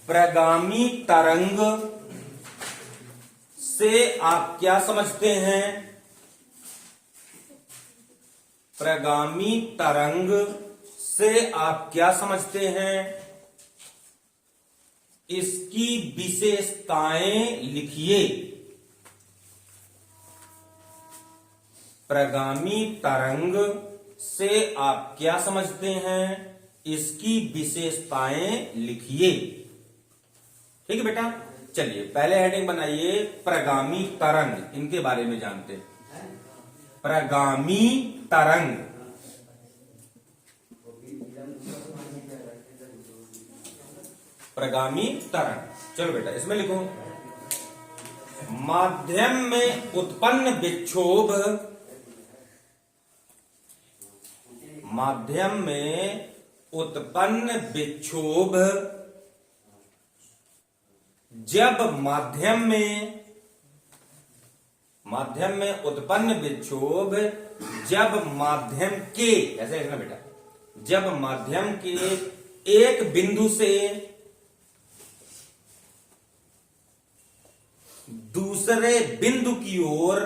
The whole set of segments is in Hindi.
प्रगामी तरंग से आप क्या समझते हैं? प्रगामी तरंग से आप क्या समझते हैं? इसकी विशेषताएं लिखिए। प्रगामी तरंग से आप क्या समझते हैं? इसकी विशेषताएं लिखिए। ठीक है बेटा, चलिए पहले हेडिंग बनाइए प्रगामी तरंग, इनके बारे में जानते हैं। प्रगामी तरंग, प्रगामी तरंग, चलो बेटा इसमें लिखो, माध्यम में उत्पन्न विक्षोभ, माध्यम में उत्पन्न विक्षोभ जब माध्यम में उत्पन्न विक्षोभ जब माध्यम के, ऐसे लिखना बेटा, जब माध्यम के एक बिंदु से दूसरे बिंदु की ओर,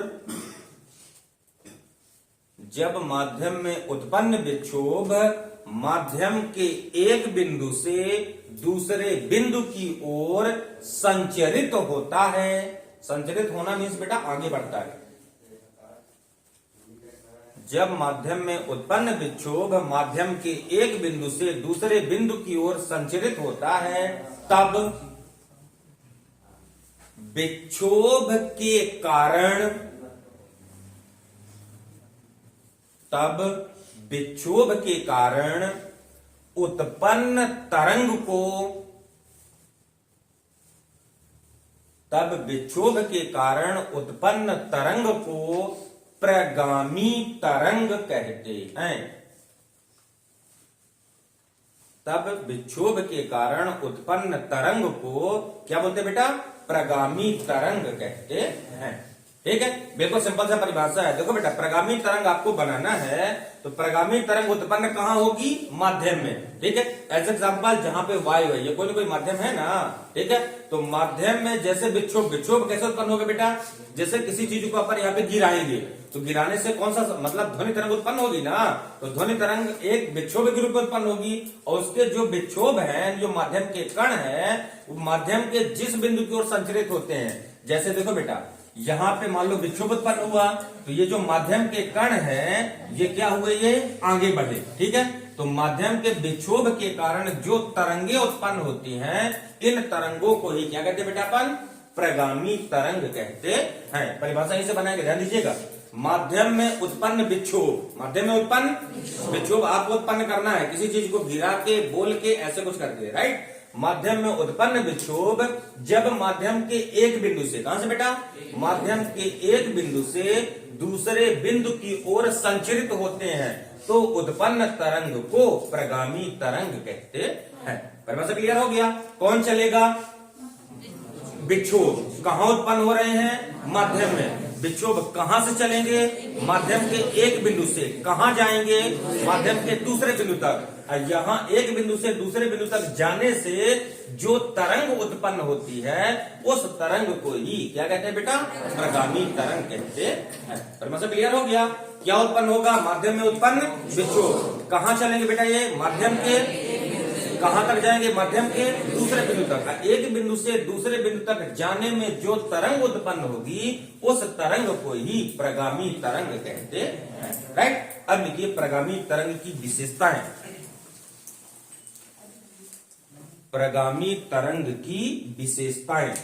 जब माध्यम में उत्पन्न विक्षोभ माध्यम के एक बिंदु से दूसरे बिंदु की ओर संचरित होता है। संचरित होना मीन्स बेटा आगे बढ़ता है। जब माध्यम में उत्पन्न विक्षोभ माध्यम के एक बिंदु से दूसरे बिंदु की ओर संचरित होता है, तब विक्षोभ के कारण, तब विक्षोभ के कारण उत्पन्न तरंग को, तब विक्षोभ के कारण उत्पन्न तरंग को प्रगामी तरंग कहते हैं। तब विक्षोभ के कारण उत्पन्न तरंग को क्या बोलते बेटा? प्रगामी तरंग कहते हैं। ठीक है, बिल्कुल सिंपल सा परिभाषा है। देखो बेटा, प्रगामी तरंग आपको बनाना है तो प्रगामी तरंग उत्पन्न कहां होगी? माध्यम में। ठीक है, एज एग्जाम्पल जहां पे वायु है, ये कोई ना कोई माध्यम है ना। ठीक है, तो माध्यम में जैसे विक्षोभ कैसे उत्पन्न होगा बेटा? जैसे किसी चीज को अपन यहाँ पे गिराएंगे तो गिराने से कौन सा मतलब ध्वनि तरंग उत्पन्न होगी ना। तो ध्वनि तरंग एक विक्षोभ के रूप में उत्पन्न होगी और उसके जो विक्षोभ है, जो माध्यम के कण है, वो माध्यम के जिस बिंदु की ओर संचरित होते हैं। जैसे देखो बेटा, यहां पे मान लो विक्षोभ उत्पन्न हुआ तो ये जो माध्यम के कण है ये क्या हुए? ये आगे बढ़े। ठीक है, तो माध्यम के विक्षोभ के कारण जो तरंगे उत्पन्न होती हैं, इन तरंगों को ही क्या कहते हैं बेटा? अपन प्रगामी तरंग कहते हैं। परिभाषा इसे बनाएंगे, ध्यान दीजिएगा। माध्यम में उत्पन्न विक्षोभ, माध्यम में उत्पन्न विक्षोभ आपको उत्पन्न करना है, किसी चीज को गिरा के, बोल के, ऐसे कुछ करके, राइट। माध्यम में उत्पन्न विक्षोभ जब माध्यम के एक बिंदु से, कहां से बेटा? माध्यम के एक बिंदु से दूसरे बिंदु की ओर संचरित होते हैं तो उत्पन्न तरंग को प्रगामी तरंग कहते हैं। परिभाषा क्लियर हो गया? कौन चलेगा? विक्षोभ कहां उत्पन्न हो रहे हैं? माध्यम में। विक्षोभ कहां से चलेंगे? माध्यम के एक बिंदु से। कहां जाएंगे? माध्यम के दूसरे बिंदु तक। यहां एक बिंदु से दूसरे बिंदु तक जाने से जो तरंग उत्पन्न होती है उस तरंग को ही क्या कहते हैं बेटा? प्रगामी तरंग कहते हैं। परिभाषा क्लियर हो गया? क्या उत्पन्न होगा? माध्यम में उत्पन्न विक्षोभ। कहां चलेंगे बेटा? ये माध्यम के कहां तक जाएंगे? माध्यम के दूसरे बिंदु तक। एक बिंदु से दूसरे बिंदु तक जाने में जो तरंग उत्पन्न होगी उस तरंग को ही प्रगामी तरंग कहते हैं, राइट। अब लिखिए प्रगामी तरंग की विशेषताएं। प्रगामी तरंग की विशेषताएं।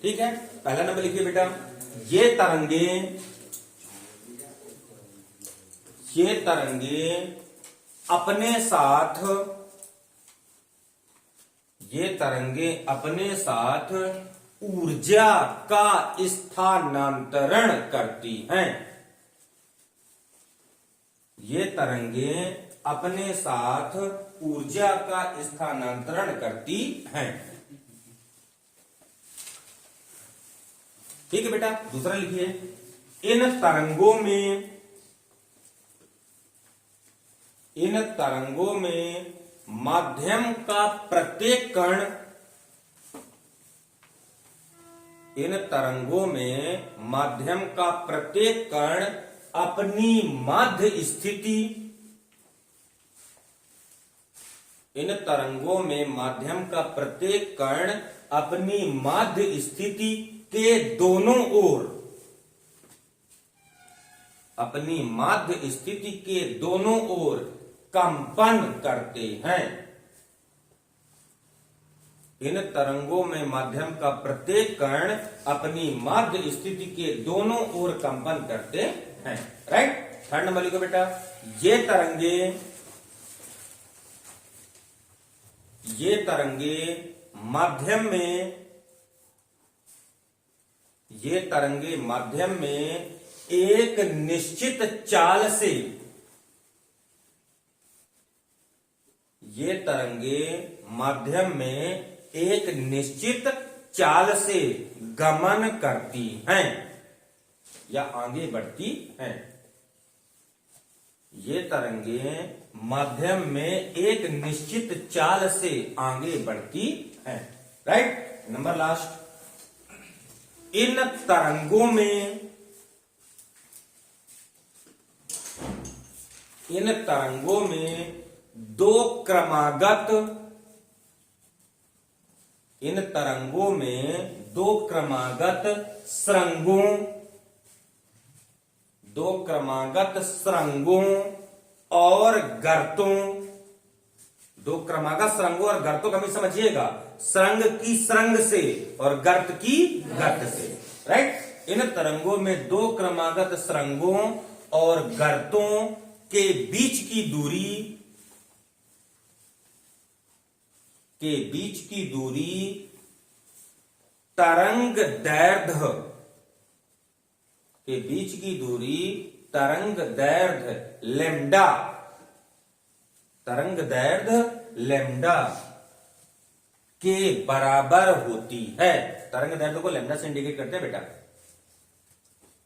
ठीक है, पहला नंबर लिखिए बेटा, ये तरंगे अपने साथ ऊर्जा का स्थानांतरण करती हैं। ये तरंगे अपने साथ ऊर्जा का स्थानांतरण करती हैं। ठीक है बेटा, दूसरा लिखिए, इन तरंगों में माध्यम का प्रत्येक कण इन तरंगों में माध्यम का प्रत्येक कण अपनी माध्य स्थिति इन तरंगों में माध्यम का प्रत्येक कण अपनी माध्य स्थिति के दोनों ओर अपनी माध्य स्थिति के दोनों ओर कंपन करते हैं। इन तरंगों में माध्यम का प्रत्येक कण अपनी माध्य स्थिति के दोनों ओर कंपन करते हैं। राइट। थर्ड नंबर लिखो बेटा, ये तरंगे माध्यम में एक निश्चित चाल से ये तरंगे माध्यम में एक निश्चित चाल से गमन करती हैं या आगे बढ़ती हैं। ये तरंगे माध्यम में एक निश्चित चाल से आगे बढ़ती हैं। राइट। नंबर लास्ट, इन तरंगों में दो क्रमागत सुरंगों और गर्तों का भी समझिएगा, सुरंग की सुरंग से और गर्त की गर्त से। राइट। इन तरंगों में दो क्रमागत सुरंगों और गर्तों के बीच की दूरी तरंग दैर्ध्य लैम्डा के बराबर होती है। तरंग दैर्ध्य को लैम्डा से इंडिकेट करते हैं बेटा।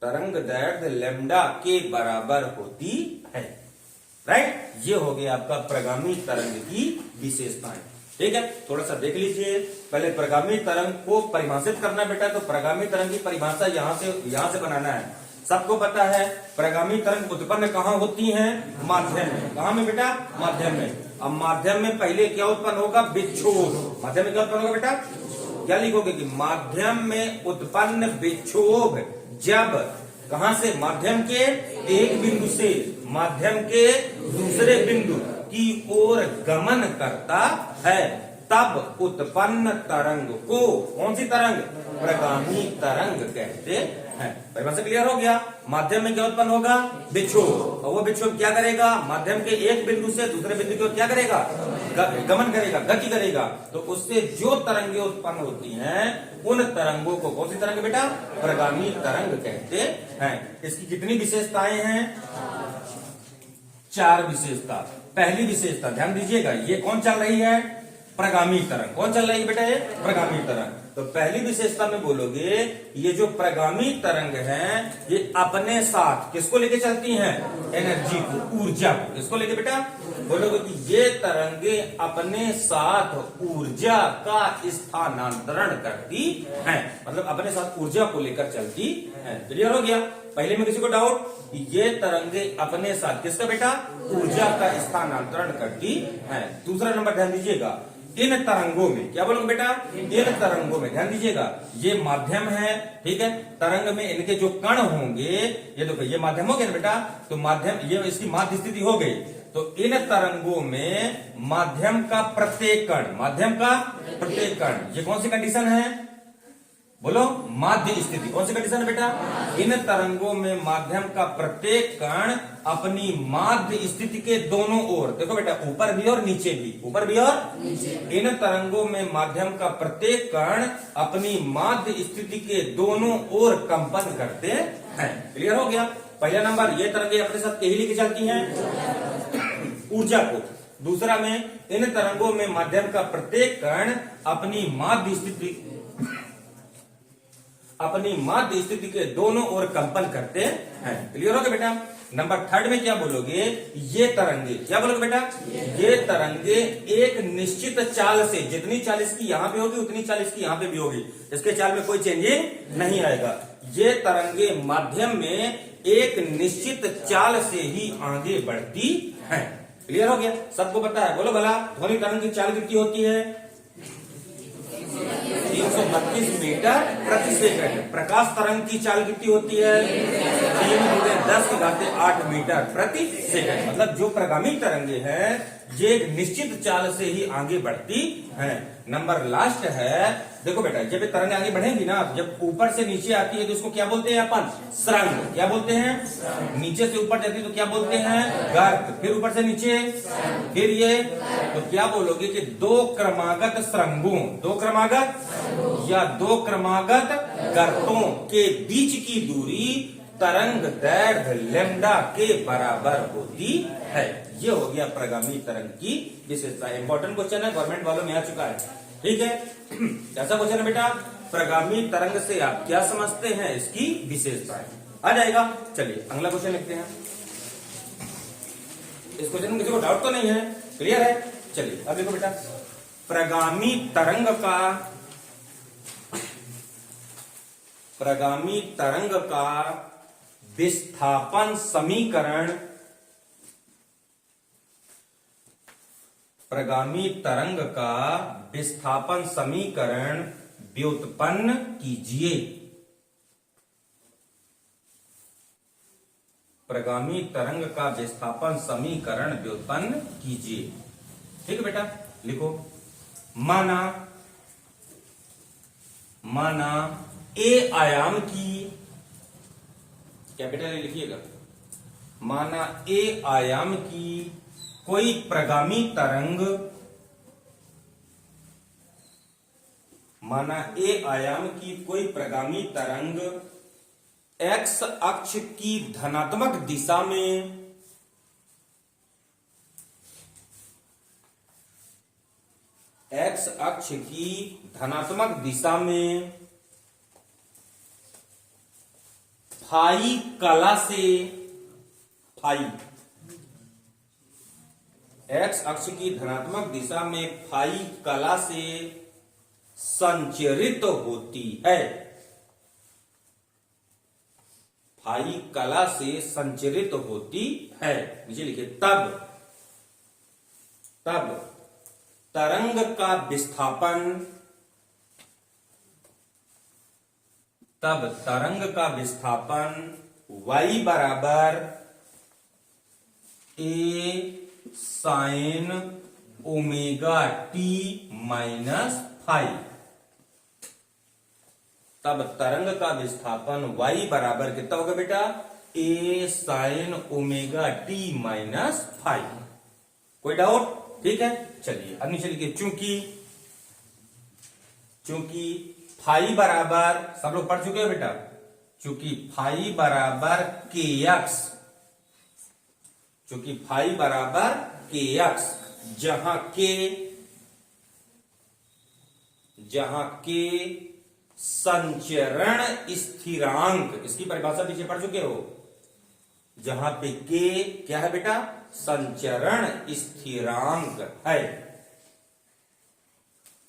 तरंग दैर्ध्य लैम्डा के बराबर होती है। राइट। ये हो गया आपका प्रगामी तरंग की विशेषताएं। ठीक है, थोड़ा सा देख लीजिए। पहले प्रगामी तरंग को परिभाषित करना बेटा, तो प्रगामी तरंग की परिभाषा यहां से बनाना है। सबको पता है प्रगामी तरंग उत्पन्न कहां होती हैं? माध्यम में। कहां में बेटा? माध्यम में। अब माध्यम में पहले क्या उत्पन्न होगा? विक्षोभ। माध्यम में क्या उत्पन्न होगा बेटा? क्या लिखोगे कि माध्यम में उत्पन्न विक्षोभ जब कहां से? माध्यम के एक बिंदु से माध्यम के दूसरे बिंदु की ओर गमन करता है, तब उत्पन्न तरंग को कौन सी तरंग? प्रगामी तरंग कहते हैं। परिभाषा क्लियर हो गया। माध्यम में क्या उत्पन्न होगा? विक्षोभ। और वो विक्षोभ क्या करेगा? माध्यम के एक बिंदु से दूसरे बिंदु की ओर क्या करेगा? गमन करेगा, गति करेगा। तो उससे जो तरंगे उत्पन्न होती हैं, उन तरंगों को कौन सी तरंग बेटा? प्रगामी तरंग कहते हैं। इसकी कितनी विशेषताएं हैं? 4 विशेषता। पहली विशेषता ध्यान दीजिएगा, ये कौन चल रही है? प्रगामी तरंग। कौन चल रही है बेटा? ये प्रगामी तरंग। तो पहली विशेषता में बोलोगे, ये जो प्रगामी तरंग है, ये अपने साथ किसको लेके चलती हैं? एनर्जी को, ऊर्जा को। किसको लेके बेटा? बोलोगे कि ये तरंगे अपने साथ ऊर्जा का स्थानांतरण करती हैं, मतलब अपने साथ ऊर्जा को लेकर चलती हैं। क्लियर हो गया? पहले में किसी को डाउट? ये तरंगे अपने साथ किसका बेटा? ऊर्जा का स्थानांतरण करती हैं। दूसरा नंबर ध्यान दीजिएगा, इन तरंगों में क्या बोलोगे बेटा? इन तरंगों में ध्यान दीजिएगा, ये माध्यम है। ठीक है, तरंग में इनके जो कण होंगे, ये देखो ये माध्यम हो गया ना बेटा, तो माध्यम ये इसकी माध्य स्थिति हो गई। तो इन तरंगों में माध्यम का प्रत्येक कण, ये कौन सी कंडीशन है? बोलो, माध्य स्थिति। कौन सी कंडीशन है बेटा? इन तरंगों में माध्यम का प्रत्येक कण अपनी माध्य स्थिति के दोनों ओर, देखो बेटा, ऊपर भी और नीचे भी, ऊपर भी और नीचे। इन तरंगों में माध्यम का प्रत्येक कण अपनी माध्य स्थिति के दोनों ओर कंपन करते हैं। क्लियर हो गया? पहला नंबर, ये तरंगे अपने साथ यही लेके चलती हैं ऊर्जा को। दूसरा में, इन तरंगों में माध्यम का प्रत्येक कण अपनी माध्य स्थिति अपनी माध्य स्थिति के दोनों ओर कंपन करते हैं। क्लियर हो गया बेटा। नंबर थर्ड में क्या बोलोगे, ये तरंगे, क्या बोलोगे बेटा, ये तरंगे एक निश्चित चाल से, जितनी चाल इसकी यहां पे होगी उतनी चाल इसकी यहां पे भी होगी, इसके चाल में कोई चेंजिंग नहीं आएगा। ये तरंगे माध्यम में एक निश्चित चाल से ही आगे बढ़ती हैं। क्लियर हो गया, सबको पता है। बोलो भला, ध्वनि तरंग की चाल कितनी होती है, 332 मीटर प्रति सेकंड। प्रकाश तरंग की चाल कितनी होती है, 3×10⁸ मीटर प्रति सेकंड। मतलब जो प्रगामी तरंगे हैं ये एक निश्चित चाल से ही आगे बढ़ती हैं। नंबर लास्ट है, देखो बेटा, जब ये तरंगे आगे बढ़ेंगी ना, जब ऊपर से नीचे आती है तो उसको क्या बोलते हैं अपन, सरंग। क्या बोलते हैं, नीचे से ऊपर जाती है तो क्या बोलते हैं, गर्त। फिर ऊपर से नीचे, फिर ये, तो क्या बोलोगे कि दो क्रमागत सरंगों, दो क्रमागत या दो क्रमागत गर्तों के बीच की दूरी तरंग दैर्घ्य लैम्डा के बराबर होती है। ये हो गया प्रगामी तरंग की विशेषता। इंपॉर्टेंट क्वेश्चन है, गवर्नमेंट वालों में आ चुका है। ठीक है, कैसा क्वेश्चन है बेटा, प्रगामी तरंग से आप क्या समझते हैं, इसकी विशेषताएं आ जाएगा। चलिए अगला क्वेश्चन लिखते हैं। इस क्वेश्चन में किसी को डाउट तो नहीं है, क्लियर है। चलिए अब देखो बेटा, प्रगामी तरंग का विस्थापन समीकरण, प्रगामी तरंग का विस्थापन समीकरण व्युत्पन्न कीजिए। प्रगामी तरंग का विस्थापन समीकरण व्युत्पन्न कीजिए। ठीक है बेटा, लिखो। माना ए आयाम की, कैपिटल ए लिखिएगा, माना ए आयाम की कोई प्रगामी तरंग, माना ए आयाम की कोई प्रगामी तरंग एक्स अक्ष की धनात्मक दिशा में, एक्स अक्ष की धनात्मक दिशा में फाई कला से, फाई, एक्स अक्ष की धनात्मक दिशा में फाई कला से संचरित होती है, फाई कला से संचरित होती है। नीचे लिखिए, तब तरंग का विस्थापन, तब तरंग का विस्थापन y बराबर a sine omega T minus five, तब तरंग का विस्थापन y बराबर कितना होगा बेटा, a sine omega T minus five. कोई डाउट, ठीक है। चलिए अब नीचे लिखिए, चूंकि फाई बराबर, सब लोग पढ़ चुके हो बेटा, चूंकि फाई बराबर के एक्स, चूंकि फाई बराबर के एक्स, जहां के संचरण स्थिरांक, इसकी परिभाषा पीछे पढ़ चुके हो, जहां पे के क्या है बेटा, संचरण स्थिरांक है,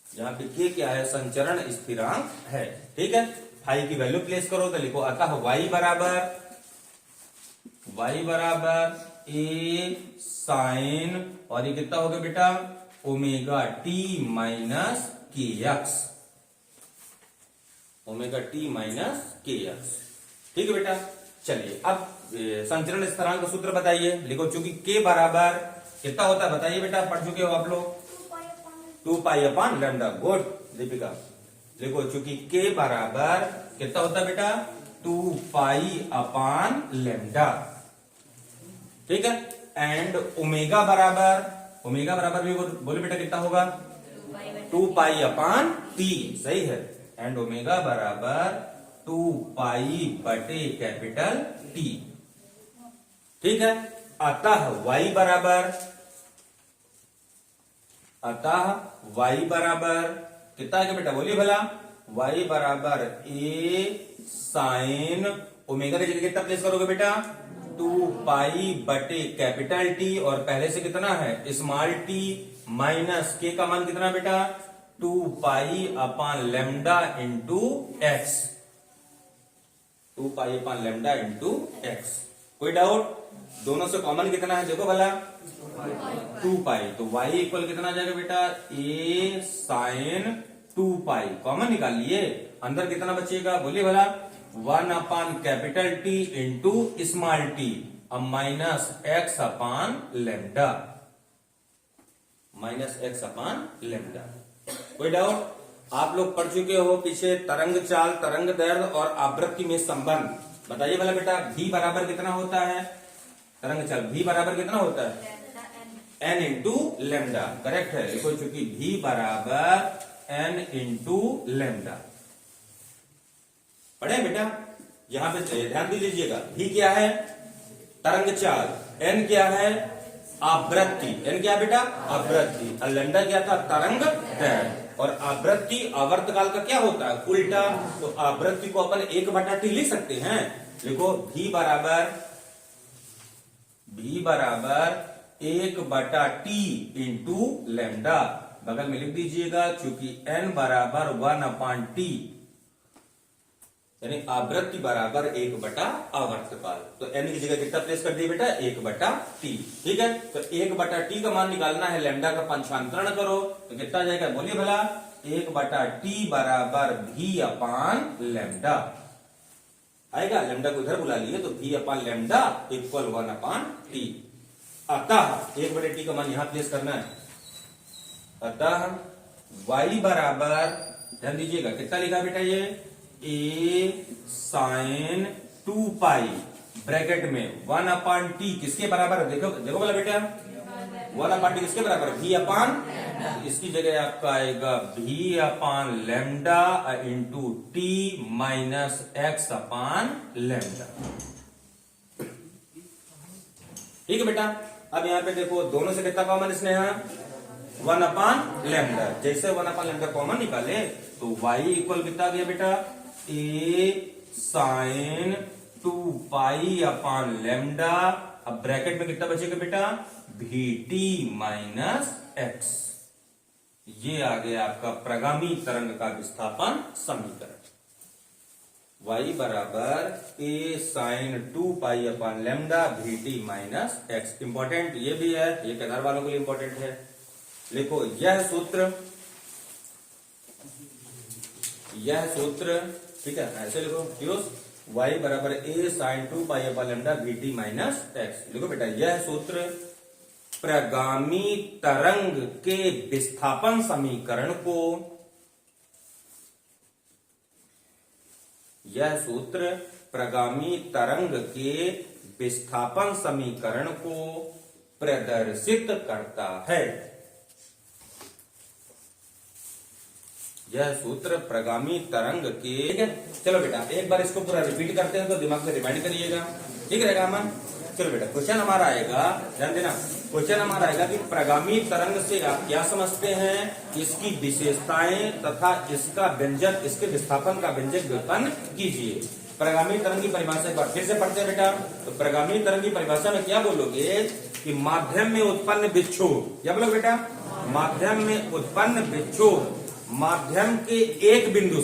जहां पे के क्या है, संचरण स्थिरांक है। ठीक है, फाई की वैल्यू प्लेस करो तो लिखो, अतः y बराबर ए साइन, और ये कितना हो गया बेटा, ओमेगा टी माइनस के एक्स, ओमेगा टी माइनस के एक्स। ठीक है बेटा। चलिए अब संचरण स्थिरांक का सूत्र बताइए, लिखो। चूंकि k बराबर कितना होता है बताइए बेटा, पढ़ चुके हो आप लोग, 2 pi upon lambda. Good Deepika, देखो चूंकि k बराबर कितना होता है बेटा, 2 पाई अपॉन लैम्डा। ठीक है, एंड ओमेगा बराबर भी बोले बेटा कितना होगा, 2 पाई अपॉन टी, सही है। एंड ओमेगा बराबर 2 पाई बटे कैपिटल टी। ठीक है, अतः y बराबर कितना है बेटा, बोलिए भला, y बराबर a साइन ओमेगा की जगह कितना प्लेस करोगे बेटा 2 पाई बटे कैपिटल टी और पहले से कितना है स्मॉल टी माइनस के का मान कितना बेटा 2 pi upon lambda into x 2 pi upon lambda into x. कोई डाउट? दोनों से कॉमन कितना है देखो भला 2 पाई तो y इक्वल कितना आ जाएगा बेटा a साइन 2 पाई कॉमन निकाल लिए अंदर कितना बचेगा बोलिए भला 1 अपान capital t into small t अब माइनस एक्स अपान लेमडा कोई डाउट? आप लोग पढ़ चुके हो पीछे तरंग चाल तरंग दैर्घ्य और आवृत्ति में संबंध। बताइए भला बेटा v बराबर कितना होता है तरंग चाल v बराबर कितना होता है n इंटू लेमडा करेक्ट है। देखो चूंकि v बराबर n इंटू लेमडा पढ़े बेटा यहां पे ध्यान दे लीजिएगा v क्या है तरंग चाल n क्या है आवृत्ति n क्या बेटा आवृत्ति और लेमडा क्या था तरंग दैर्घ्य और आवृत्ति आवर्तकाल का क्या होता है उल्टा तो आवृत्ति को अपन 1/t लिख सकते हैं। देखो v बराबर 1/t इंटू लेमडा बगल में लिख दीजिएगा क्योंकि n बराबर 1/t यानी आवृत्ति बराबर 1/आवर्तकाल तो n की जगह कितना प्लेस कर दिए बेटा 1/t। ठीक है तो 1/t का मान निकालना है लेमडा का पंचांतरण करो तो कितना जाएगा बोलिए भला 1/t बराबर v अपान लेमडा आएगा। लेमडा को इधर बुला लिए तो v अपान लेमडा इक्वल 1/t। अतः 1/t का मान यहां प्लेस करना है। अतः y बराबर ध्यान दीजिएगा कितना लिखा बेटा ये a साइन 2 पाई ब्रैकेट में 1/t किसके बराबर है देखो देखो बोला बेटा 1/t किसके बराबर v अपान इसकी जगह आपका आएगा v अपान lambda into t minus x अपान लेमडा। ठीक है बेटा अब यहाँ पे देखो दोनों से कितना कॉमन इसने है 1/लेमडा जैसे 1/लेमडा कॉमन निकाले तो y इक्वल कितना गया बेटा a sine 2 pi upon lambda अब ब्रैकेट में कितना बचेगा बेटा vt माइनस एक्स। ये आ गया आपका प्रगामी तरंग का विस्थापन समीकरण y बराबर a sine 2 pi upon lambda vt minus X. Important ये भी है ये किनार वालों के लिए इंपॉर्टेंट है। लिखो यह सूत्र ठीक है ऐसे लिखो क्यों y बराबर a sine 2 pi upon lambda vt minus X. लिखो बेटा यह सूत्र प्रगामी तरंग के विस्थापन समीकरण को यह सूत्र प्रगामी तरंग के विस्थापन समीकरण को प्रदर्शित करता है। यह सूत्र प्रगामी तरंग के ठीक है। चलो बेटा एक बार इसको पूरा रिपीट करते हैं तो दिमाग में रिमाइंड करिएगा ठीक रहेगा अमन। चलो बेटा क्वेश्चन हमारा आएगा ध्यान देना क्वेश्चन हमारा आएगा कि प्रगामी तरंग से आप क्या समझते हैं इसकी विशेषताएं तथा इसका व्यंजक इसके विस्थापन का व्यंजक व्युत्पन्न कीजिए। प्रगामी तरंग की परिभाषा एक बार फिर से पढ़ते हैं बेटा। तो प्रगामी तरंग की परिभाषा में क्या बोलोगे कि माध्यम में उत्पन्न विक्षोभ क्या बोलोगे बेटा माध्यम में उत्पन्न विक्षोभ माध्यम के एक बिंदु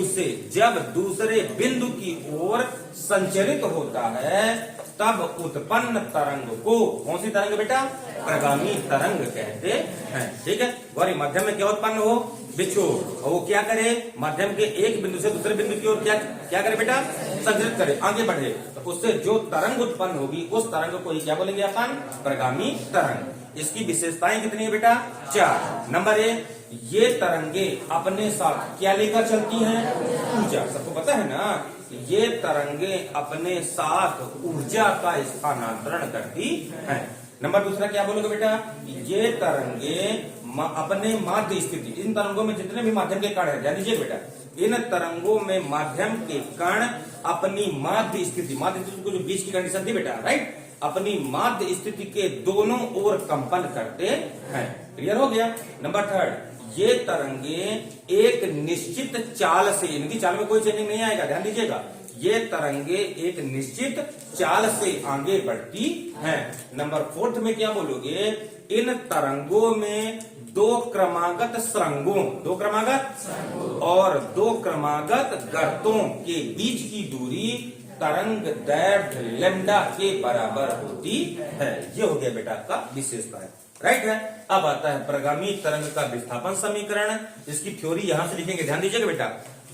से जब दूसरे बिंदु की ओर संचरित होता है तब उत्पन्न तरंग को कौन सी तरंग बेटा प्रगामी तरंग कहते हैं। ठीक है गौरी माध्यम में क्या उत्पन्न हो विक्षोभ और वो क्या करे माध्यम के एक बिंदु से दूसरे बिंदु की ओर क्या करे बेटा संचरित करे आगे बढ़े तो उससे जो तरंग उत्पन्न होगी उस तरंग को ही क्या बोलेंगे अपन प्रगामी तरंग। इसकी विशेषताएं कितनी है बेटा 4। नंबर 1 ये तरंगे अपने साथ क्या लेकर चलती हैं ऊर्जा। सबको पता है ना ये तरंगे अपने साथ ऊर्जा का स्थानांतरण करती हैं। नंबर 2 क्या बोलोगे बेटा ये तरंगे अपने माध्य स्थिति इन तरंगों में जितने भी माध्यम के कण है ध्यान दीजिए बेटा इन तरंगों में माध्यम के कण अपनी माध्य स्थिति को जो बीच की कंडीशन थी बेटा राइट अपनी माध्य स्थिति के दोनों ओर कंपन करते हैं। क्लियर हो गया। नंबर 3 ये तरंगे एक निश्चित चाल से, इनकी चाल में कोई चेंजिंग नहीं आएगा, ध्यान दीजिएगा, ये तरंगे एक निश्चित चाल से आगे बढ़ती हैं। नंबर 4 में क्या बोलोगे, इन तरंगों में दो क्रमागत सुरंगों, दो क्रमागत और दो क्रमागत गर्तों के बीच की दूरी तरंग दैर्घ्य लैम्डा के बराबर होती है। ये हो गया बेटा आपका विशेषता है, राइट है। अब आता है प्रगामी तरंग का विस्थापन समीकरण। इसकी थ्योरी यहां से लिखेंगे, ध्यान दीजिएगा बेटा।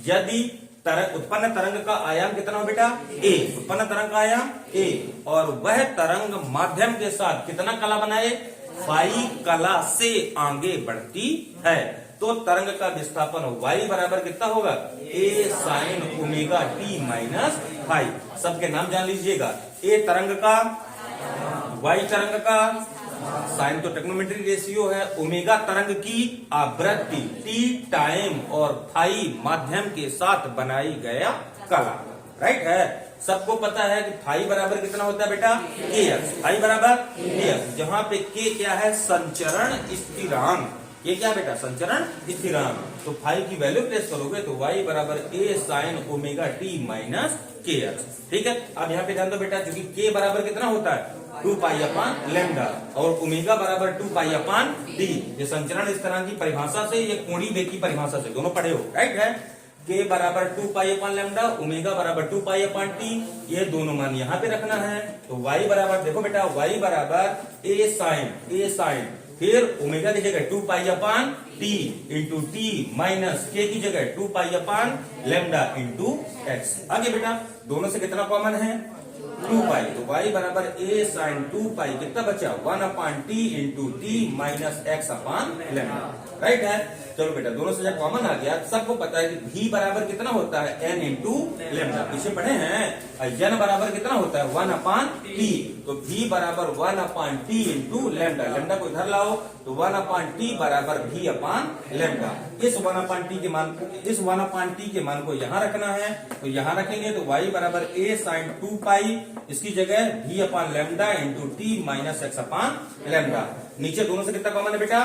यदि उत्पन्न तरंग का आयाम कितना हो बेटा, a, उत्पन्न तरंग का आयाम a, और वह तरंग माध्यम के साथ कितना कला बनाए, फाई कला से आगे बढ़ती है, तो तरंग का विस्थापन y बराबर कितना होगा, a sin omega t minus phi. सबके नाम जान लीजिएगा, a तरंग का, y तरंग का, साइन तो टेक्नोमेट्री रेशियो है, ओमेगा तरंग की आवृत्ति, टी टाइम और फाई माध्यम के साथ बनाई गया कला, राइट है। सबको पता है कि फाई बराबर कितना होता है बेटा, kx, फाई बराबर kx, जहां पे k क्या है, संचरण स्थिरांक, ये क्या बेटा, संचरण स्थिरांक। तो फाई की वैल्यू प्लेस करोगे तो y बराबर a sin omega t minus kx, ठीक है। अब यहाँ पे ध्यान दो बेटा, क्योंकि k बराबर कितना होता है, 2 पाई अपान लैम्डा, और ओमेगा बराबर 2 पाई अपान टी। ये संचरण स्थिरांक की परिभाषा से, ये कोणीय वेग की परिभाषा से, दोनों पढ़े हो, राइट है। k बराबर 2 पाई अपान लैम्डा, ओमेगा बराबर 2 पाई अपान टी, ये दोनों मान यहाँ पे रखना है। तो y बराबर, देखो बेटा, y बराबर a sin, फिर ओमेगा की जगह 2 पाई अपान टी इंटू टी माइनस के की जगह 2 पाई अपान लैम्डा इंटू एक्स। आगे बेटा दोनों से कितना कॉमन है, 2 पाई, तो y बराबर a sin 2 पाई कितना बचा, 1 अपान t into t minus x अपान लैम्डा, राइट है। चलो बेटा दोनों से जब कॉमन आ गया, सबको पता है कि v बराबर कितना होता है, n इंटू लैम्डा, पीछे पढ़े हैं। n बराबर कितना होता है, 1 अपान टी, तो v बराबर 1 अपान टी इंटू लैम्डा, लैम्डा को इधर लाओ तो 1 अपान टी बराबर v अपान लैम्डा। इस 1 अपान टी के मान, इस 1 अपान टी के मान को यहाँ रखना है, तो यहाँ रखेंगे तो y बराबर a sin 2 पाई, इसकी जगह v अपान lambda into t minus x अपान लैम्डा। नीचे दोनों से कितना कॉमन है बेटा,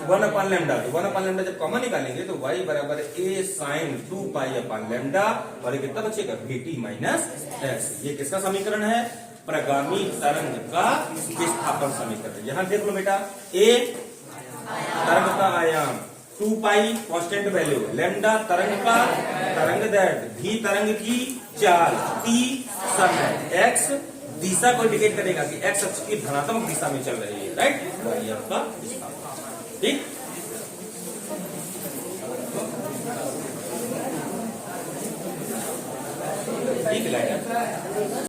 1 अपान लैम्डा, तो 1 अपान लैम्डा जब कॉमन निकालेंगे तो y बराबर a sin 2 pi upon lambda, और ये कितना बचेगा, vt माइनस एक्स। ये किसका समीकरण है, प्रगामी तरंग का विस्थापन समीकरण। यहाँ देख लो बेटा, a तरंग का आयाम, 2 पाई कांस्टेंट वैल्यू, लैम्डा तरंग का तरंग दैर्घ्य, v तरंग की चाल, t समय, x दिशा को इंडिकेट करेगा कि x अक्ष की धनात्मक दिशा में चल रही है, राइट, y आपका विस्थापन, ठीक। ठीक है।